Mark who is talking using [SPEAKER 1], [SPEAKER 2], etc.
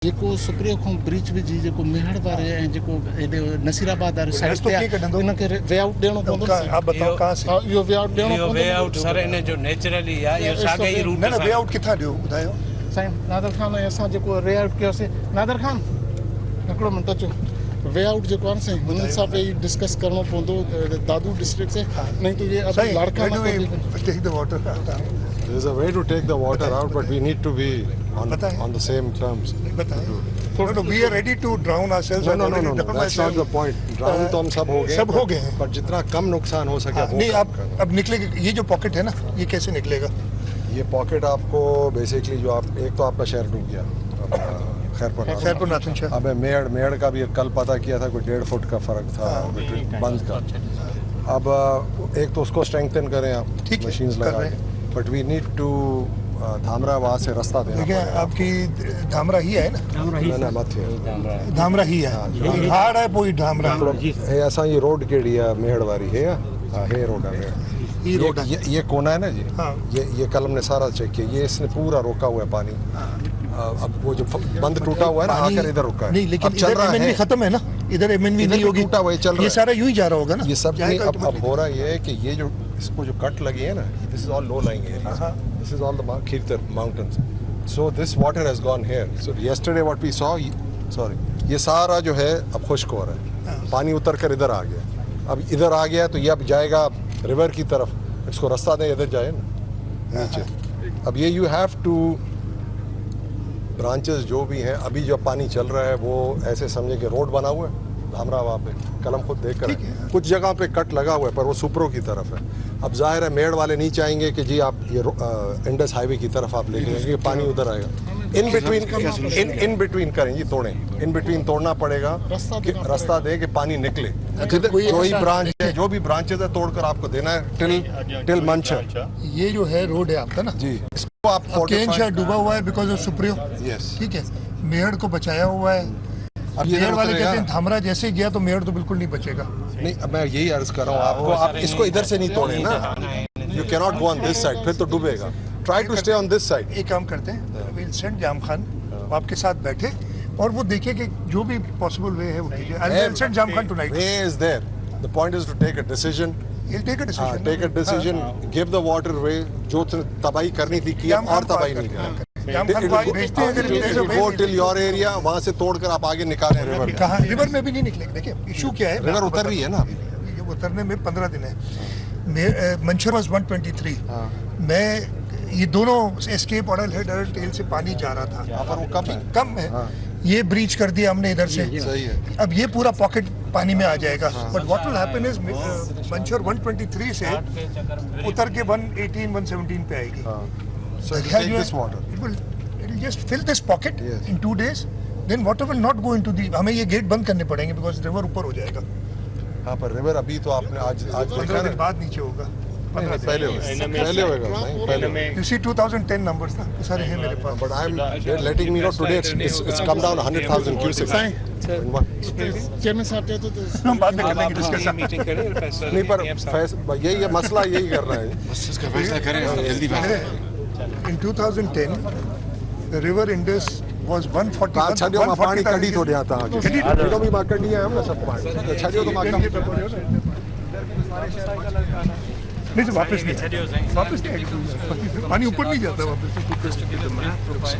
[SPEAKER 1] जेको सुप्रियो खां ब्रिज विझी जेको मेहड़ वारे ऐं जेको हेॾे नसीराबाद वारे साइड ते इनखे वे आउट ॾियणो पवंदो।
[SPEAKER 2] आप बताओ कहाँ से?
[SPEAKER 3] इहो वे आउट ॾियणो पवंदो।
[SPEAKER 4] वे आउट सर इन जो नेचुरली आहे, इहो साॻे ई रूट
[SPEAKER 2] न वे आउट किथां ॾियो ॿुधायो
[SPEAKER 3] साईं नादर खान ऐं असां जेको वे आउट कयोसीं। नादर खान हिकिड़ो मिंट अचो। वे आउट जेको आहे न साईं हुननि सां वेही डिस्कस करिणो पवंदो दादू डिस्ट्रिक्ट से, नहीं तो ये अब लड़का
[SPEAKER 2] take the water.
[SPEAKER 5] There is a way to take the water out, but we need to be on the same terms.
[SPEAKER 2] No, we are ready to drown ourselves.
[SPEAKER 5] No, that's not the point. Drown तो हम सब हो गए हैं, पर जितना कम नुकसान हो सके वो
[SPEAKER 2] नहीं। अब निकलेगा ये जो पॉकेट है ना, ये कैसे निकलेगा?
[SPEAKER 5] ये पॉकेट आपको बेसिकली जो आप एक तो आपका शहर डूब गया
[SPEAKER 2] खैरपुर नाथन।
[SPEAKER 5] अब मेड़ का भी कल पता किया था, कोई 1.5 फुट का फर्क था बंद का। अब एक तो उसको स्ट्रेंथन करें आप मशीन्स लगा के, but we need to Dhamra वहाँ से रास्ता देना।
[SPEAKER 2] देखिए आपकी धामरा ही है ना?
[SPEAKER 5] मत
[SPEAKER 2] धामरा ही है, हाड़ है कोई धामरा
[SPEAKER 5] है ऐसा। ये रोड केड़ी है मेहड़ वारी है रोड है ये कोना है ना जी।
[SPEAKER 2] हाँ।
[SPEAKER 5] ये कल हमने सारा चेक किया, ये इसने पूरा रोका हुआ है पानी। अब वो जो बंद टूटा हुआ है ना, आकर इधर रुका है।
[SPEAKER 2] नहीं, लेकिन इधर एमएनवी खत्म है ना, इधर एमएनवी नहीं होगी,
[SPEAKER 5] टूटा हुआ चल रहा है।
[SPEAKER 2] ये सारा यूं ही जा रहा होगा ना।
[SPEAKER 5] ये सब अब हो रहा है कि ये जो इसको जो कट लगी है ना, this is all low lying area, this is all the Kirthar mountains, so this water has gone here. So yesterday what we saw, ये सारा जो है अब खुश्क हो रहा है, पानी उतर कर इधर आ गया। अब इधर आ गया तो ये अब जाएगा रिवर की तरफ, इसको रास्ता दें इधर जाए ना नीचे। अब ये यू हैव टू ब्रांचेस जो भी हैं, अभी जो पानी चल रहा है वो ऐसे समझे कि रोड बना हुआ है धामरा वहाँ पे, कलम खुद देख कर कुछ जगह पे कट लगा हुआ है, पर वो सुपरो की तरफ है। अब जाहिर है मेड़ वाले नहीं चाहेंगे कि जी आप ये इंडस हाईवे की तरफ आप ले लेंगे, पानी उधर आएगा। इन बिटवीन करें जी, तोड़ें, इन बिटवीन तोड़ना पड़ेगा कि रास्ता दे कि पानी निकले। जो ही ब्रांच है, जो भी ब्रांचेज है तोड़कर आपको देना है टिल मंचर।
[SPEAKER 2] ये जो है रोड है आपका ना
[SPEAKER 5] जी, इसको आप
[SPEAKER 2] केन डूबा हुआ है बिकॉज ऑफ सुप्रियो।
[SPEAKER 5] यस,
[SPEAKER 2] ठीक है, मेहड़ को बचाया हुआ है। अब मेहड़ वाले कहते हैं धामरा जैसे ही गया तो मेहड़ तो बिल्कुल नहीं बचेगा।
[SPEAKER 5] नहीं, अब मैं यही अर्ज कर रहा हूँ आपको, आप इसको इधर से नहीं तोड़े ना, you can not go on this side, फिर तो डूबेगा। Try to stay on this side.
[SPEAKER 2] एक काम करते हैं, विल सेंड जाम खान, वो आपके साथ बैठे और वो देखे कि जो भी पॉसिबल वे है वो कीजिए। आई विल सेंड जाम खान tonight.
[SPEAKER 5] Way is there, the point is to take a decision.
[SPEAKER 2] He'll take a decision.
[SPEAKER 5] Take a decision, give the water way, जो तबाही करनी थी की और तबाही नहीं करनी। Go till your area, वहाँ से तोड़कर आप आगे निकालें रिवर।
[SPEAKER 2] कहाँ रिवर में भी नहीं निकलेंगे। देखिए इशू क्या है,
[SPEAKER 5] रिवर उतर रही है ना,
[SPEAKER 2] ये उतरने में 15 दिन है। मंशर वाज 123। मैं ये दोनों escape order head order tail से पानी जा रहा था,
[SPEAKER 5] पर वो कम है।
[SPEAKER 2] ये ब्रीच कर दिया हमने इधर से।
[SPEAKER 5] सही है।
[SPEAKER 2] अब ये पूरा पॉकेट पानी में आ जाएगा। But what will happen is Manchhar 123 से उतर के 118 117 पे आएगी।
[SPEAKER 5] So it will take this water.
[SPEAKER 2] It will just fill this pocket in 2 days. Then water will not go into the, हमें ये गेट बंद करने पड़ेंगे because river ऊपर हो जाएगा।
[SPEAKER 5] हाँ, पर रिवर अभी तो आपने आज
[SPEAKER 2] 15 दिन बाद नीचे होगा।
[SPEAKER 5] पहले होगा।
[SPEAKER 2] You see 2010 numbers ना, सारे हैं मेरे पास।
[SPEAKER 5] But I'm letting me know today it's come down 100,000 cubic.
[SPEAKER 3] Chairman साहब कहते तो
[SPEAKER 2] हम बाद में कर लेंगे डिस्कशन।
[SPEAKER 4] मीटिंग करें।
[SPEAKER 5] नहीं, पर यही है मसला, यही कर रहा है।
[SPEAKER 3] बस इसका फैसला करें जल्दी।
[SPEAKER 2] In 2010, the river Indus was 140.
[SPEAKER 5] छड़ियों में पानी कड़ी तो दिया था। छड़ियों में मार कड़ी है हमने सब पानी। छड़ियों तो मार
[SPEAKER 2] नहीं तो वापस नहीं, वापस नहीं, पानी ऊपर नहीं जाता वापस।